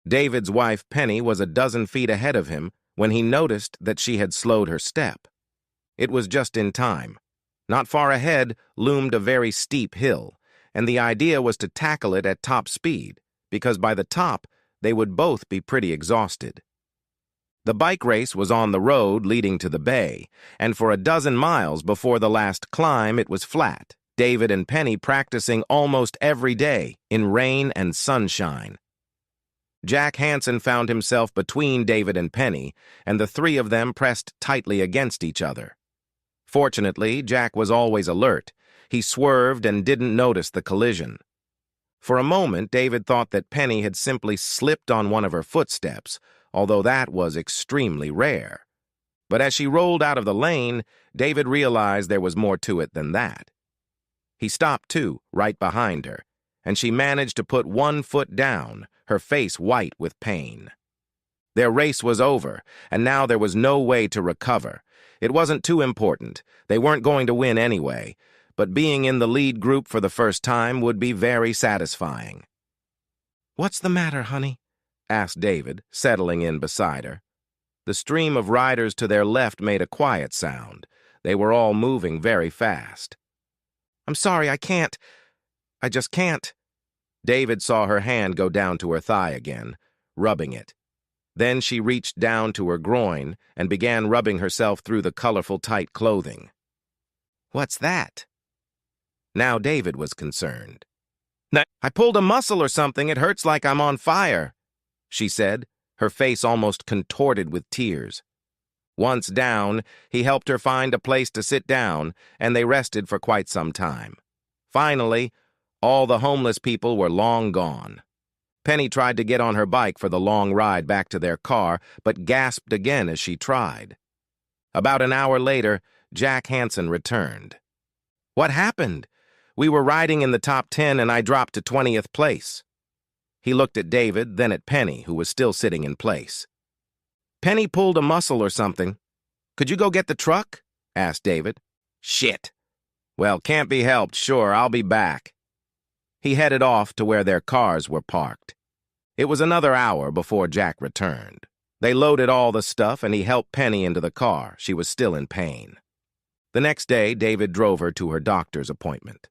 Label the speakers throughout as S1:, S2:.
S1: David's wife, Penny, was a dozen feet ahead of him when he noticed that she had slowed her step. It was just in time. Not far ahead loomed a very steep hill, and the idea was to tackle it at top speed, because by the top they would both be pretty exhausted. The bike race was on the road leading to the bay, and for a dozen miles before the last climb it was flat, David and Penny practicing almost every day in rain and sunshine. Jack Hansen found himself between David and Penny, and the three of them pressed tightly against each other. Fortunately, Jack was always alert. He swerved and didn't notice the collision. For a moment, David thought that Penny had simply slipped on one of her footsteps, although that was extremely rare. But as she rolled out of the lane, David realized there was more to it than that. He stopped too, right behind her, and she managed to put one foot down, her face white with pain. Their race was over, and now there was no way to recover. It wasn't too important. They weren't going to win anyway, but being in the lead group for the first time would be very satisfying. "What's the matter, honey?" asked David, settling in beside her. The stream of riders to their left made a quiet sound. They were all moving very fast. "I'm sorry, I just can't." David saw her hand go down to her thigh again, rubbing it. Then she reached down to her groin and began rubbing herself through the colorful, tight clothing. "What's that?" Now David was concerned. "I pulled a muscle or something. It hurts like I'm on fire," she said, her face almost contorted with tears. Once down, he helped her find a place to sit down, and they rested for quite some time. Finally, all the homeless people were long gone. Penny tried to get on her bike for the long ride back to their car, but gasped again as she tried. About an hour later, Jack Hansen returned. "What happened? We were riding in the top 10 and I dropped to 20th place. He looked at David, then at Penny, who was still sitting in place. "Penny pulled a muscle or something. Could you go get the truck?" asked David. "Shit. Well, can't be helped, sure, I'll be back." He headed off to where their cars were parked. It was another hour before Jack returned. They loaded all the stuff and he helped Penny into the car. She was still in pain. The next day, David drove her to her doctor's appointment.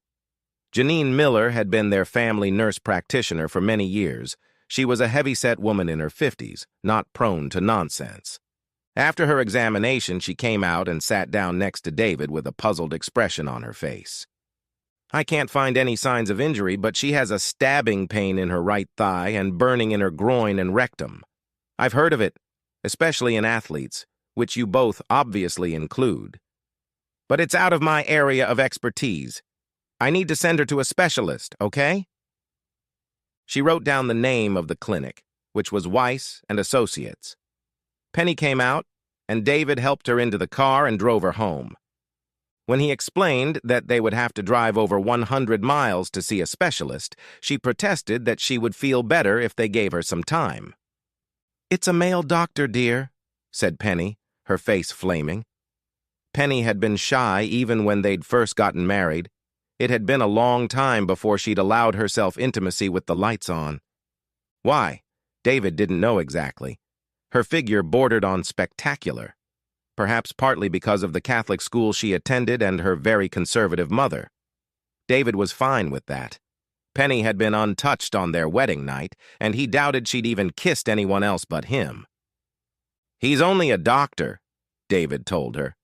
S1: Janine Miller had been their family nurse practitioner for many years. She was a heavy-set woman in her 50s, not prone to nonsense. After her examination, she came out and sat down next to David with a puzzled expression on her face. "I can't find any signs of injury, but she has a stabbing pain in her right thigh and burning in her groin and rectum. I've heard of it, especially in athletes, which you both obviously include. But it's out of my area of expertise. I need to send her to a specialist, okay?" She wrote down the name of the clinic, which was Weiss and Associates. Penny came out, and David helped her into the car and drove her home. When he explained that they would have to drive over 100 miles to see a specialist, she protested that she would feel better if they gave her some time. "It's a male doctor, dear," said Penny, her face flaming. Penny had been shy even when they'd first gotten married. It had been a long time before she'd allowed herself intimacy with the lights on. Why? David didn't know exactly. Her figure bordered on spectacular, perhaps partly because of the Catholic school she attended and her very conservative mother. David was fine with that. Penny had been untouched on their wedding night, and he doubted she'd even kissed anyone else but him. "He's only a doctor," David told her.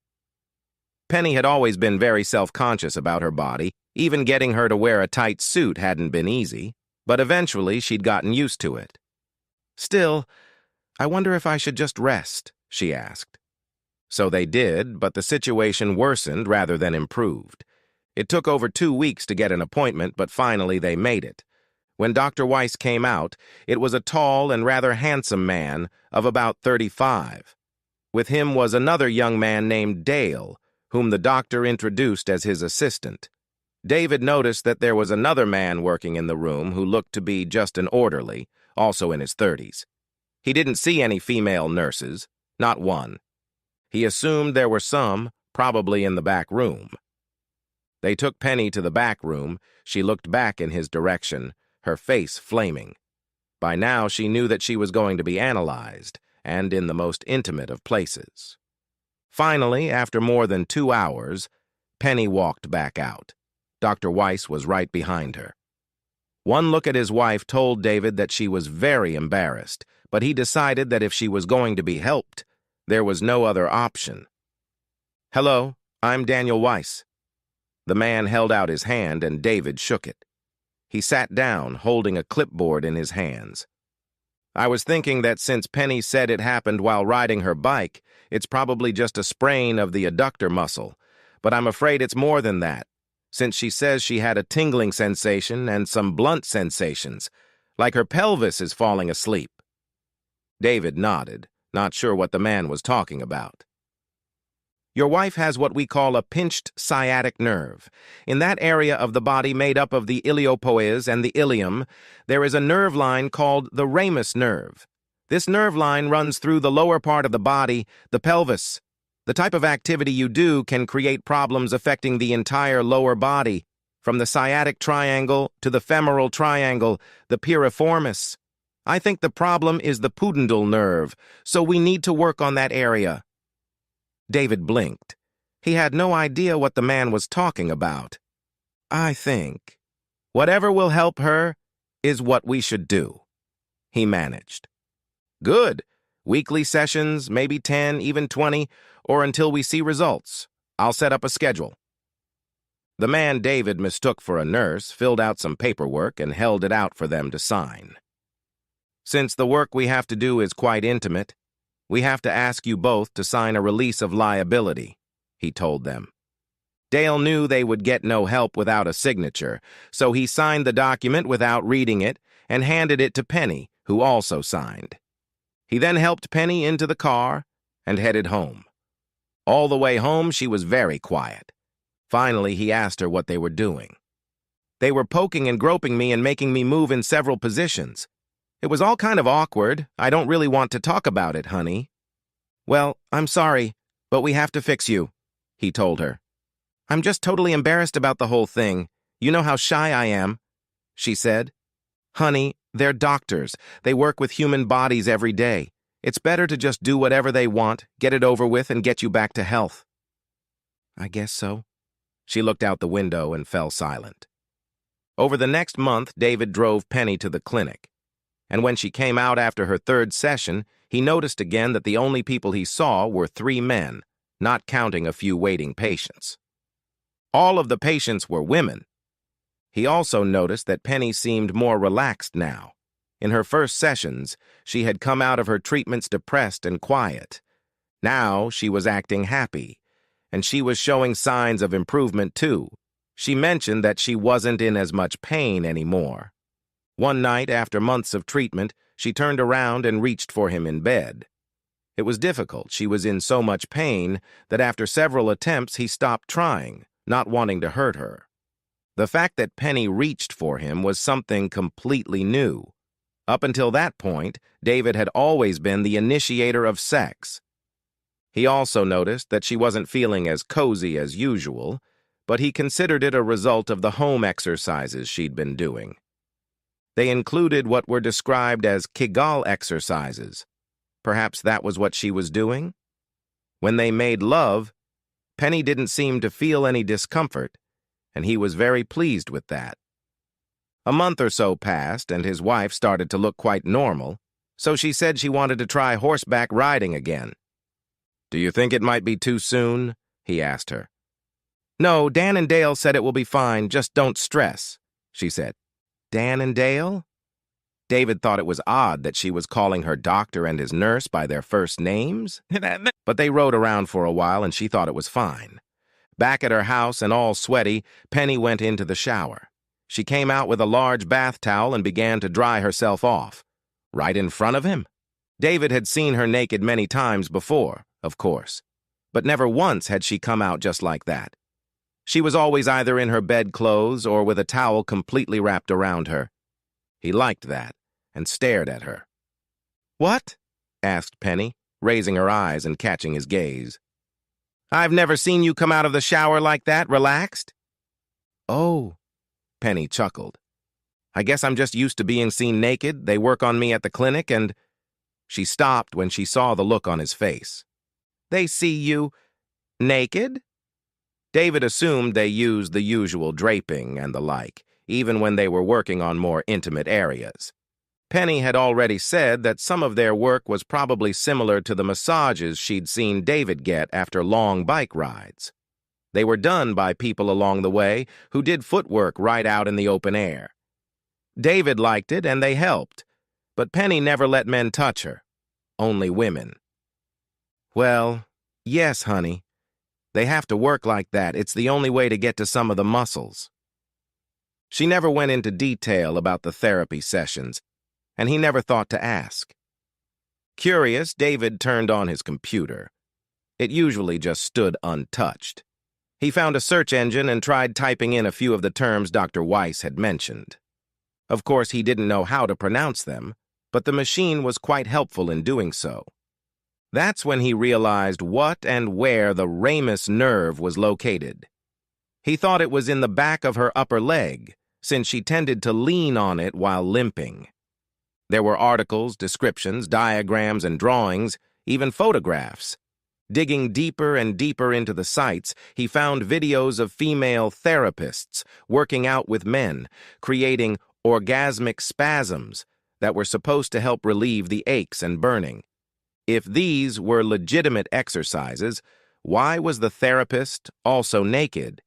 S1: Penny had always been very self-conscious about her body. Even getting her to wear a tight suit hadn't been easy, but eventually she'd gotten used to it. "Still, I wonder if I should just rest," she asked. So they did, but the situation worsened rather than improved. It took over 2 weeks to get an appointment, but finally they made it. When Dr. Weiss came out, it was a tall and rather handsome man of about 35. With him was another young man named Dale, whom the doctor introduced as his assistant. David noticed that there was another man working in the room who looked to be just an orderly, also in his 30s. He didn't see any female nurses, not one. He assumed there were some, probably in the back room. They took Penny to the back room. She looked back in his direction, her face flaming. By now, she knew that she was going to be analyzed, and in the most intimate of places. Finally, after more than 2 hours, Penny walked back out. Dr. Weiss was right behind her. One look at his wife told David that she was very embarrassed, but he decided that if she was going to be helped, there was no other option. "Hello, I'm Daniel Weiss." The man held out his hand and David shook it. He sat down, holding a clipboard in his hands. "I was thinking that since Penny said it happened while riding her bike, it's probably just a sprain of the adductor muscle, but I'm afraid it's more than that, since she says she had a tingling sensation and some blunt sensations, like her pelvis is falling asleep." David nodded, not sure what the man was talking about. "Your wife has what we call a pinched sciatic nerve. In that area of the body made up of the iliopoies and the ilium, there is a nerve line called the ramus nerve. This nerve line runs through the lower part of the body, the pelvis. The type of activity you do can create problems affecting the entire lower body, from the sciatic triangle to the femoral triangle, the piriformis. I think the problem is the pudendal nerve, so we need to work on that area." David blinked. He had no idea what the man was talking about. "I think whatever will help her is what we should do," he managed. "Good. Weekly sessions, maybe 10, even 20, or until we see results. I'll set up a schedule." The man David mistook for a nurse filled out some paperwork and held it out for them to sign. "Since the work we have to do is quite intimate, we have to ask you both to sign a release of liability," he told them. Dale knew they would get no help without a signature, so he signed the document without reading it and handed it to Penny, who also signed. He then helped Penny into the car and headed home. All the way home, she was very quiet. Finally, he asked her what they were doing. "They were poking and groping me and making me move in several positions. It was all kind of awkward. I don't really want to talk about it, honey." "Well, I'm sorry, but we have to fix you," he told her. "I'm just totally embarrassed about the whole thing. You know how shy I am," she said. "Honey, they're doctors. They work with human bodies every day. It's better to just do whatever they want, get it over with, and get you back to health." "I guess so." She looked out the window and fell silent. Over the next month, David drove Penny to the clinic. And when she came out after her 3rd session, he noticed again that the only people he saw were 3 men, not counting a few waiting patients. All of the patients were women. He also noticed that Penny seemed more relaxed now. In her first sessions, she had come out of her treatments depressed and quiet. Now she was acting happy, and she was showing signs of improvement too. She mentioned that she wasn't in as much pain anymore. One night, after months of treatment, she turned around and reached for him in bed. It was difficult. She was in so much pain that after several attempts, he stopped trying, not wanting to hurt her. The fact that Penny reached for him was something completely new. Up until that point, David had always been the initiator of sex. He also noticed that she wasn't feeling as cozy as usual, but he considered it a result of the home exercises she'd been doing. They included what were described as Kegel exercises. Perhaps that was what she was doing? When they made love, Penny didn't seem to feel any discomfort, and he was very pleased with that. A month or so passed, and his wife started to look quite normal, so she said she wanted to try horseback riding again. "Do you think it might be too soon?" he asked her. "No, Dan and Dale said it will be fine, just don't stress," she said. Dan and Dale? David thought it was odd that she was calling her doctor and his nurse by their first names, but they rode around for a while and she thought it was fine. Back at her house and all sweaty, Penny went into the shower. She came out with a large bath towel and began to dry herself off. Right in front of him. David had seen her naked many times before, of course, but never once had she come out just like that. She was always either in her bedclothes or with a towel completely wrapped around her. He liked that and stared at her. "What?" asked Penny, raising her eyes and catching his gaze. "I've never seen you come out of the shower like that, relaxed." "Oh," Penny chuckled. I guess I'm just used to being seen naked. They work on me at the clinic and... She stopped when she saw the look on his face. They see you naked? David assumed they used the usual draping and the like, even when they were working on more intimate areas. Penny had already said that some of their work was probably similar to the massages she'd seen David get after long bike rides. They were done by people along the way who did footwork right out in the open air. David liked it and they helped, but Penny never let men touch her, only women. Well, yes, honey. They have to work like that. It's the only way to get to some of the muscles. She never went into detail about the therapy sessions, and he never thought to ask. Curious, David turned on his computer. It usually just stood untouched. He found a search engine and tried typing in a few of the terms Dr. Weiss had mentioned. Of course, he didn't know how to pronounce them, but the machine was quite helpful in doing so. That's when he realized what and where the ramus nerve was located. He thought it was in the back of her upper leg, since she tended to lean on it while limping. There were articles, descriptions, diagrams, and drawings, even photographs. Digging deeper and deeper into the sites, he found videos of female therapists working out with men, creating orgasmic spasms that were supposed to help relieve the aches and burning. If these were legitimate exercises, why was the therapist also naked?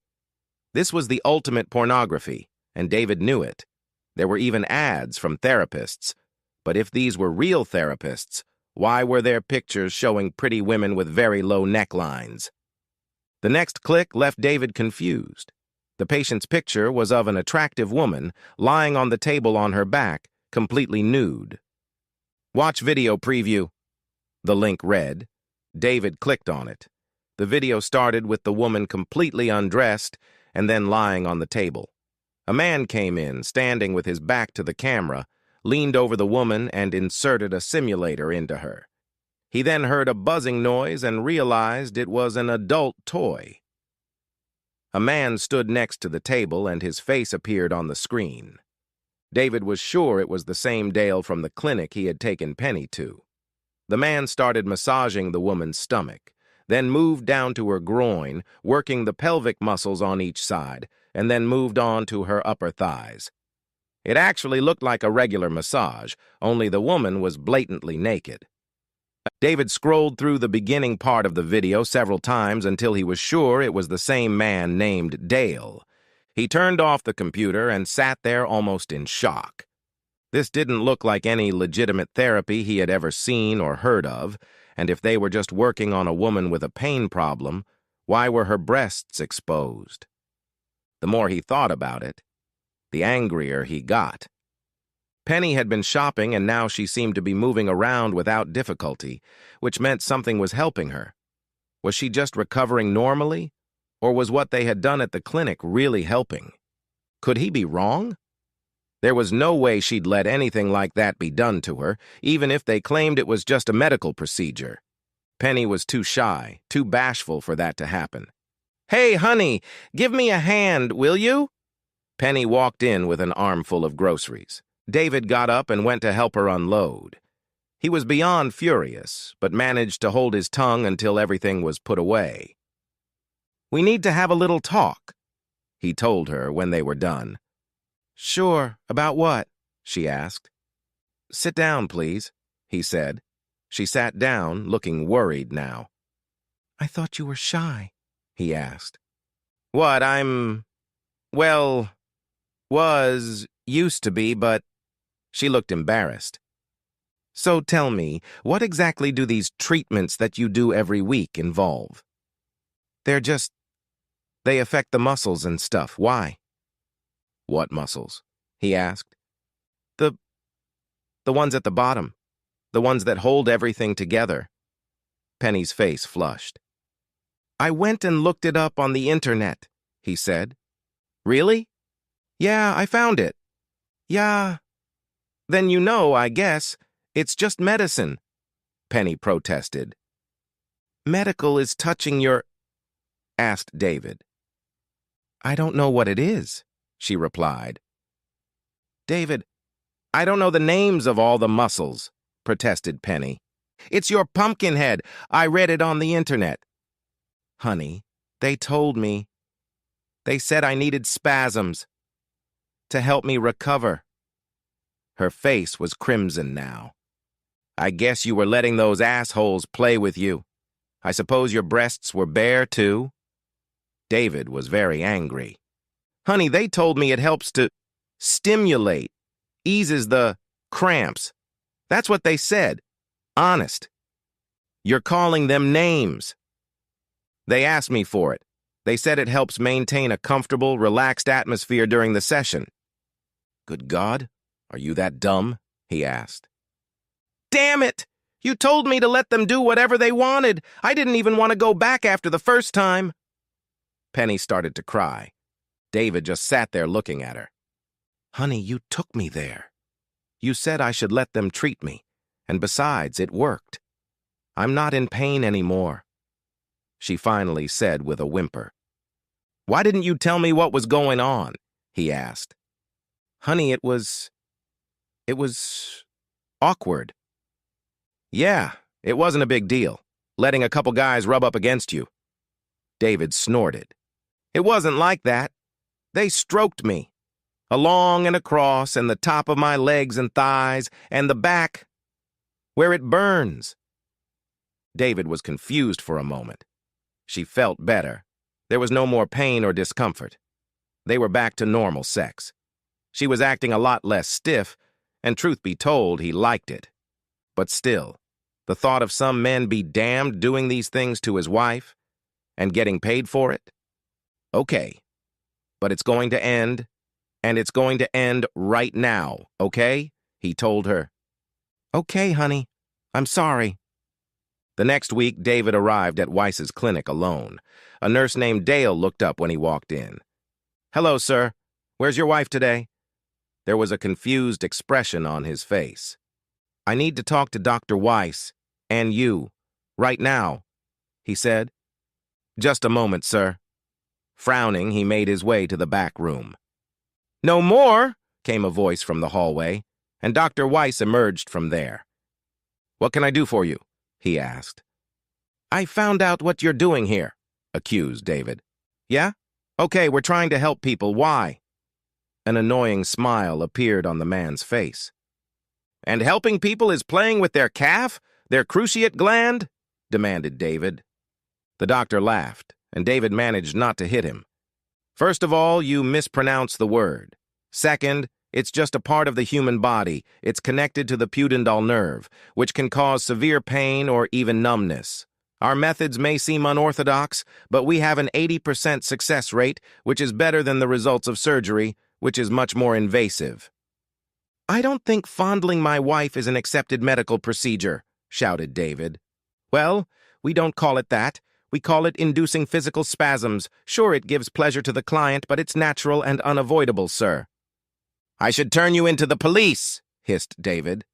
S1: This was the ultimate pornography, and David knew it. There were even ads from therapists. But if these were real therapists, why were there pictures showing pretty women with very low necklines? The next click left David confused. The patient's picture was of an attractive woman lying on the table on her back, completely nude. Watch video preview. The link read. David clicked on it. The video started with the woman completely undressed and then lying on the table. A man came in, standing with his back to the camera, leaned over the woman and inserted a simulator into her. He then heard a buzzing noise and realized it was an adult toy. A man stood next to the table and his face appeared on the screen. David was sure it was the same Dale from the clinic he had taken Penny to. The man started massaging the woman's stomach, then moved down to her groin, working the pelvic muscles on each side, and then moved on to her upper thighs. It actually looked like a regular massage, only the woman was blatantly naked. David scrolled through the beginning part of the video several times until he was sure it was the same man named Dale. He turned off the computer and sat there almost in shock. This didn't look like any legitimate therapy he had ever seen or heard of, and if they were just working on a woman with a pain problem, why were her breasts exposed? The more he thought about it, the angrier he got. Penny had been shopping and now she seemed to be moving around without difficulty, which meant something was helping her. Was she just recovering normally, or was what they had done at the clinic really helping? Could he be wrong? There was no way she'd let anything like that be done to her, even if they claimed it was just a medical procedure. Penny was too shy, too bashful for that to happen. "Hey, honey, give me a hand, will you?" Penny walked in with an armful of groceries. David got up and went to help her unload. He was beyond furious, but managed to hold his tongue until everything was put away. "We need to have a little talk," he told her when they were done. "Sure, about what?" she asked. "Sit down, please," he said. She sat down, looking worried now. "I thought you were shy," he asked. "What, well, used to be, but..." She looked embarrassed. "So tell me, what exactly do these treatments that you do every week involve?" They affect the muscles and stuff. Why?" "What muscles?" he asked. The ones at the bottom. The ones that hold everything together." Penny's face flushed. "I went and looked it up on the internet," he said. "Really?" "Yeah, I found it." "Yeah. Then you know, I guess. It's just medicine," Penny protested. "Medical is touching your..." asked David. "I don't know what it is," she replied. David, I don't know the names of all the muscles, protested Penny. It's your pumpkin head. I read it on the internet. Honey, they told me. They said I needed spasms to help me recover. Her face was crimson now. I guess you were letting those assholes play with you. I suppose your breasts were bare, too? David was very angry. Honey, they told me it helps to stimulate, eases the cramps. That's what they said. Honest. You're calling them names. They asked me for it. They said it helps maintain a comfortable, relaxed atmosphere during the session. Good God, are you that dumb? He asked. Damn it! You told me to let them do whatever they wanted. I didn't even want to go back after the first time. Penny started to cry. David just sat there looking at her. Honey, you took me there. You said I should let them treat me, and besides, it worked. I'm not in pain anymore, she finally said with a whimper. Why didn't you tell me what was going on? He asked. Honey, it was awkward. Yeah, it wasn't a big deal, letting a couple guys rub up against you. David snorted. It wasn't like that. They stroked me, along and across, and the top of my legs and thighs, and the back, where it burns. David was confused for a moment. She felt better. There was no more pain or discomfort. They were back to normal sex. She was acting a lot less stiff, and truth be told, he liked it. But still, the thought of some men be damned doing these things to his wife and getting paid for it? Okay, but it's going to end, and it's going to end right now, okay? He told her. Okay, honey, I'm sorry. The next week, David arrived at Weiss's clinic alone. A nurse named Dale looked up when he walked in. Hello, sir. Where's your wife today? There was a confused expression on his face. I need to talk to Dr. Weiss, and you, right now, he said. Just a moment, sir. Frowning, he made his way to the back room. No more, came a voice from the hallway, and Dr. Weiss emerged from there. What can I do for you? He asked. I found out what you're doing here, accused David. Yeah? Okay, we're trying to help people. Why? An annoying smile appeared on the man's face. And helping people is playing with their calf? Their cruciate gland? Demanded David. The doctor laughed, and David managed not to hit him. First of all, you mispronounced the word. Second, it's just a part of the human body. It's connected to the pudendal nerve, which can cause severe pain or even numbness. Our methods may seem unorthodox, but we have an 80% success rate, which is better than the results of surgery, which is much more invasive. I don't think fondling my wife is an accepted medical procedure, shouted David. Well, we don't call it that. We call it inducing physical spasms. Sure, it gives pleasure to the client, but it's natural and unavoidable, sir. I should turn you into the police, hissed David.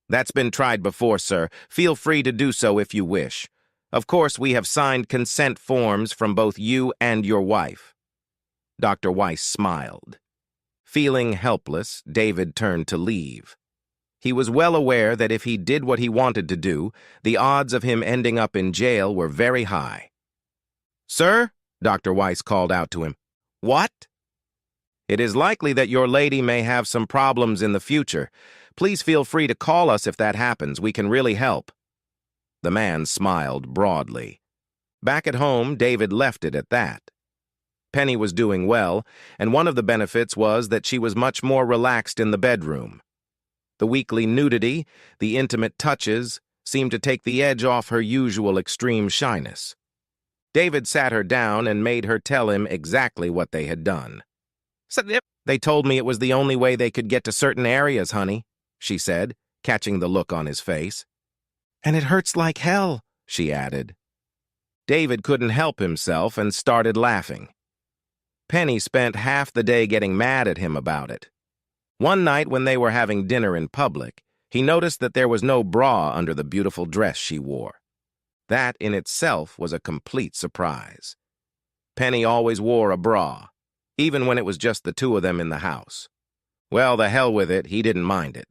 S1: That's been tried before, sir. Feel free to do so if you wish. Of course, we have signed consent forms from both you and your wife. Dr. Weiss smiled. Feeling helpless, David turned to leave. He was well aware that if he did what he wanted to do, the odds of him ending up in jail were very high. Sir, Dr. Weiss called out to him. What? It is likely that your lady may have some problems in the future. Please feel free to call us if that happens. We can really help. The man smiled broadly. Back at home, David left it at that. Penny was doing well, and one of the benefits was that she was much more relaxed in the bedroom. The weekly nudity, the intimate touches, seemed to take the edge off her usual extreme shyness. David sat her down and made her tell him exactly what they had done. They told me it was the only way they could get to certain areas, honey, she said, catching the look on his face. And it hurts like hell, she added. David couldn't help himself and started laughing. Penny spent half the day getting mad at him about it. One night when they were having dinner in public, he noticed that there was no bra under the beautiful dress she wore. That in itself was a complete surprise. Penny always wore a bra, even when it was just the two of them in the house. Well, the hell with it, he didn't mind it.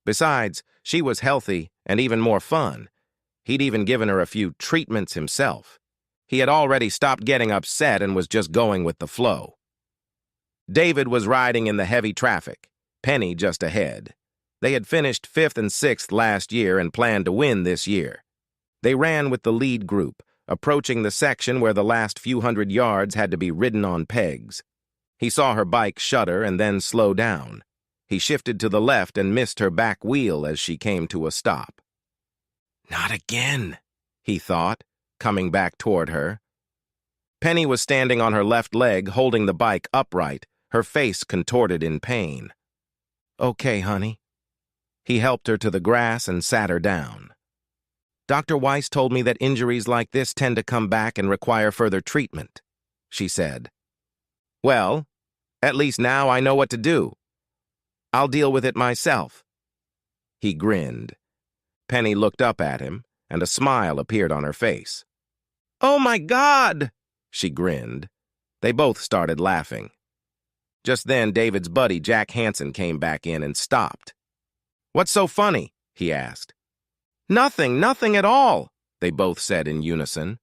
S1: Besides, she was healthy and even more fun. He'd even given her a few treatments himself. He had already stopped getting upset and was just going with the flow. David was riding in the heavy traffic, Penny just ahead. They had finished 5th and 6th last year and planned to win this year. They ran with the lead group, approaching the section where the last few hundred yards had to be ridden on pegs. He saw her bike shudder and then slow down. He shifted to the left and missed her back wheel as she came to a stop. Not again, he thought, coming back toward her. Penny was standing on her left leg, holding the bike upright, her face contorted in pain. Okay, honey. He helped her to the grass and sat her down. Dr. Weiss told me that injuries like this tend to come back and require further treatment, she said. Well, at least now I know what to do. I'll deal with it myself. He grinned. Penny looked up at him, and a smile appeared on her face. Oh my God! She grinned. They both started laughing. Just then, David's buddy, Jack Hansen, came back in and stopped. What's so funny? He asked. Nothing at all, they both said in unison.